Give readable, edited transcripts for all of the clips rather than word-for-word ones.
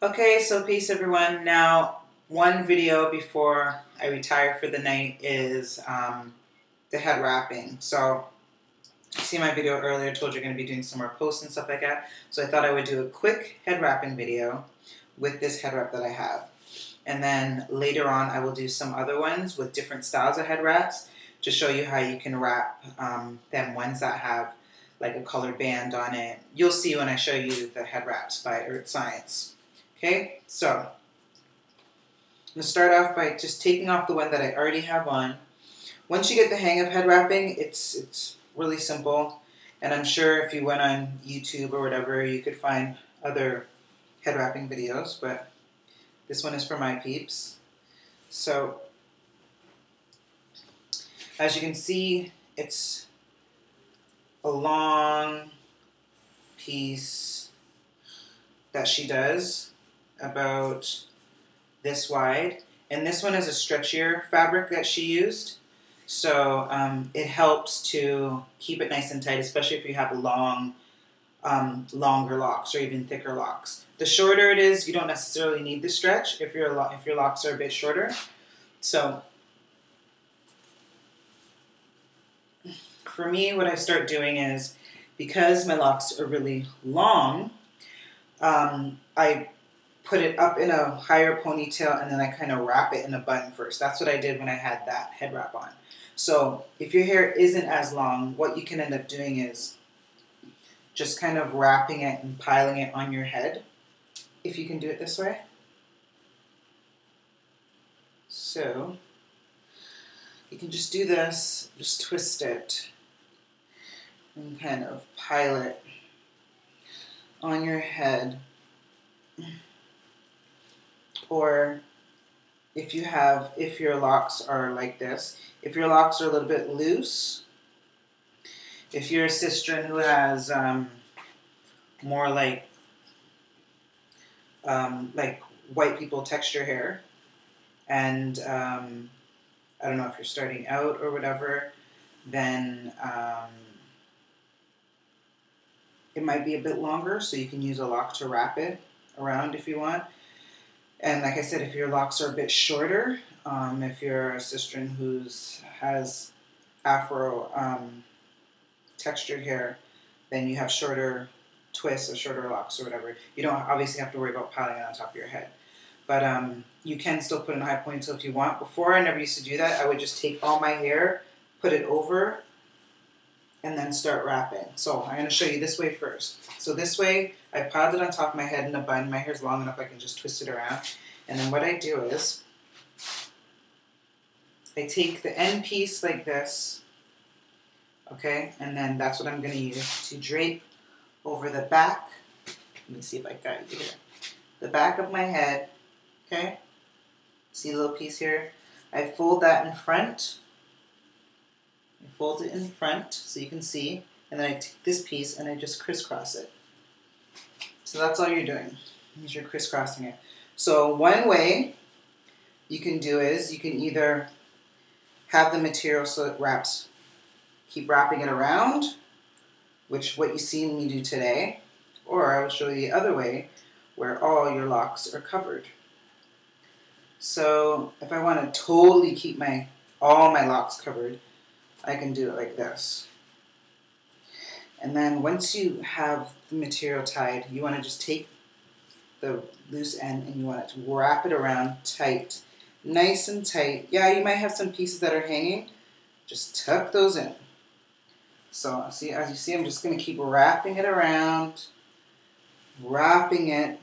Okay, so peace everyone. Now, one video before I retire for the night is the head wrapping. So, you see my video earlier, I told you going to be doing some more posts and stuff like that. So I thought I would do a quick head wrapping video with this head wrap that I have. And then later on I will do some other ones with different styles of head wraps to show you how you can wrap them ones that have like a colored band on it. You'll see when I show you the head wraps by Earth Science. Okay, so I'm going to start off by just taking off the one that I already have on. Once you get the hang of head wrapping, it's really simple. And I'm sure if you went on YouTube or whatever, you could find other head wrapping videos, but this one is for my peeps. So, as you can see, it's a long piece that she does, about this wide. And this one is a stretchier fabric that she used. So it helps to keep it nice and tight, especially if you have long, longer locks or even thicker locks. The shorter it is, you don't necessarily need the stretch if your locks are a bit shorter. So for me, what I start doing is, because my locks are really long, I put it up in a higher ponytail and then I kind of wrap it in a bun first. That's what I did when I had that head wrap on. So if your hair isn't as long, what you can end up doing is just kind of wrapping it and piling it on your head, if you can do it this way. So you can just do this, just twist it and kind of pile it on your head. Or if your locks are like this, if your locks are a little bit loose, if you're a sister who has more like white people texture hair, and I don't know if you're starting out or whatever, then it might be a bit longer, so you can use a lock to wrap it around if you want. And like I said, if your locks are a bit shorter, if you're a sister who has afro textured hair, then you have shorter twists or shorter locks or whatever. You don't obviously have to worry about piling it on top of your head. But you can still put in a high ponytail if you want. Before, I never used to do that. I would just take all my hair, put it over, and then start wrapping. So I'm going to show you this way first. So this way, I piled it on top of my head in a bun. My hair's long enough I can just twist it around. And then what I do is, I take the end piece like this, okay? And then that's what I'm going to use to drape over the back. Let me see if I got you here. The back of my head, okay? See the little piece here? I fold that in front. I fold it in front so you can see, and then I take this piece and I just crisscross it. So that's all you're doing, is you're crisscrossing it. So one way you can do is, you can either have the material so it wraps, keep wrapping it around, which what you see me do today, or I will show you the other way where all your locks are covered. So if I want to totally keep all my locks covered, I can do it like this. And then once you have the material tied, you want to just take the loose end and you want to wrap it around tight. Nice and tight. Yeah, you might have some pieces that are hanging. Just tuck those in. So see, as you see, I'm just going to keep wrapping it around. Wrapping it.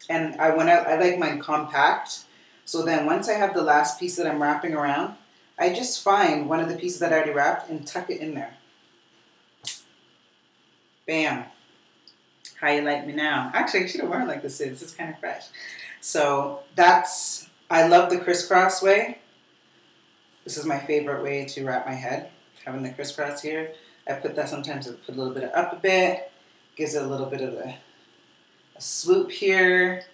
And I like mine compact. So then once I have the last piece that I'm wrapping around, I just find one of the pieces that I already wrapped and tuck it in there. Bam. How you like me now? Actually, I should have worn like this. This is kind of fresh. So I love the crisscross way. This is my favorite way to wrap my head, having the crisscross here. I put that sometimes, I put a little bit of up a bit, gives it a little bit of a swoop here.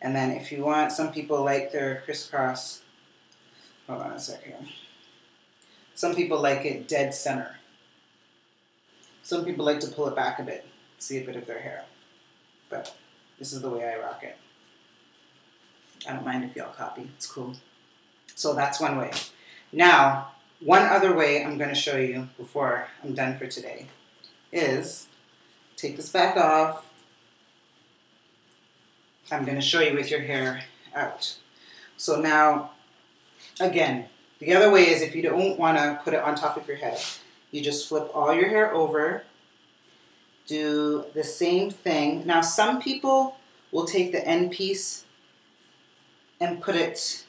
And then if you want, some people like their crisscross, hold on a second. Some people like it dead center. Some people like to pull it back a bit, see a bit of their hair. But this is the way I rock it. I don't mind if y'all copy. It's cool. So that's one way. Now, one other way I'm going to show you before I'm done for today is take this back off. I'm going to show you with your hair out. So now, again, the other way is if you don't want to put it on top of your head, you just flip all your hair over, do the same thing. Now, some people will take the end piece and put it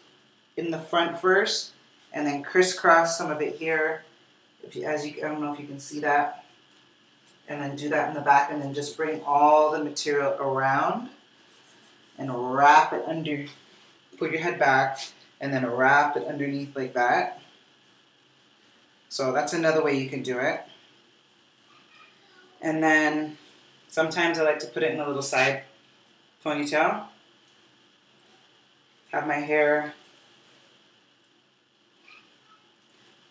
in the front first, and then crisscross some of it here. I don't know if you can see that. And then do that in the back, and then just bring all the material around and wrap it under. Put your head back, and then wrap it underneath like that. So that's another way you can do it. And then sometimes I like to put it in a little side ponytail. Have my hair,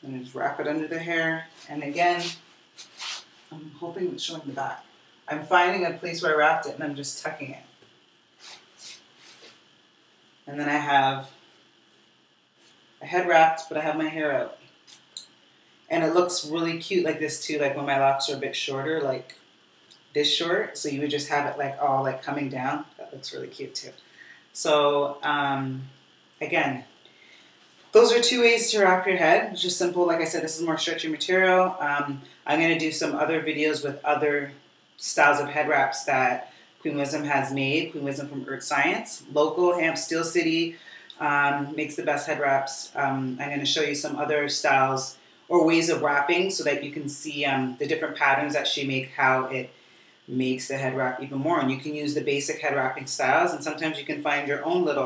and just wrap it under the hair. And again, I'm hoping it's showing the back. I'm finding a place where I wrapped it, and I'm just tucking it. And then I have a head wrapped, but I have my hair out. And it looks really cute like this too, like when my locks are a bit shorter, like this short. So you would just have it like all like coming down. That looks really cute too. So again, those are two ways to wrap your head. It's just simple. Like I said, this is more stretchy material. I'm going to do some other videos with other styles of head wraps that Queen Wisdom has made. Queen Wisdom from Earth Science. Local, Steel City makes the best head wraps. I'm going to show you some other styles or ways of wrapping so that you can see the different patterns that she makes, how it makes the head wrap even more. And you can use the basic head wrapping styles, and sometimes you can find your own way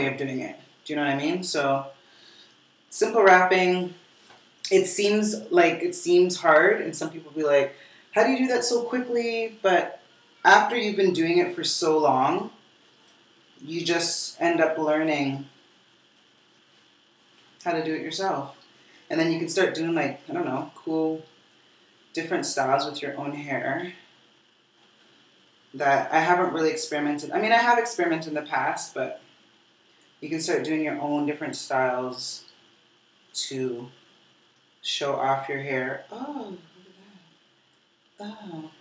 of doing it. Do you know what I mean? So simple wrapping. It seems hard, and some people be like, how do you do that so quickly? But after you've been doing it for so long, you just end up learning how to do it yourself. And then you can start doing like, I don't know, cool different styles with your own hair that I haven't really experimented. I mean, I have experimented in the past, but you can start doing your own different styles to show off your hair. Oh, look at that. Oh.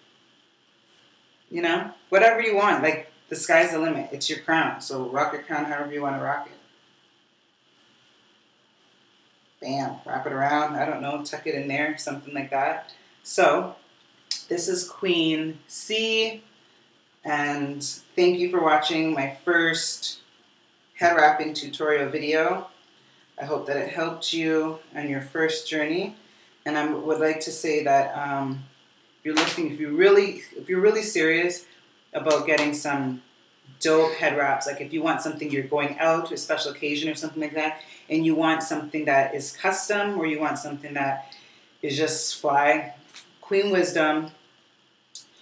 You know, whatever you want. Like, the sky's the limit. It's your crown. So rock your crown however you want to rock it. Bam. Wrap it around. I don't know. Tuck it in there. Something like that. So, this is Queen C. And thank you for watching my first head wrapping tutorial video. I hope that it helped you on your first journey. And I would like to say that if you're really serious about getting some dope head wraps, like if you want something, you're going out to a special occasion or something like that, and you want something that is custom, or you want something that is just fly, Queen Wisdom,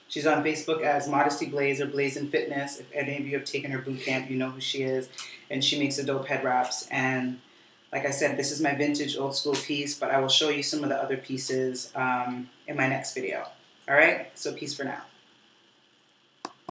she's on Facebook as Modesty Blaze or Blaze in Fitness. If any of you have taken her boot camp, you know who she is, and she makes the dope head wraps. And like I said, this is my vintage old school piece, but I will show you some of the other pieces in my next video. All right, so peace for now.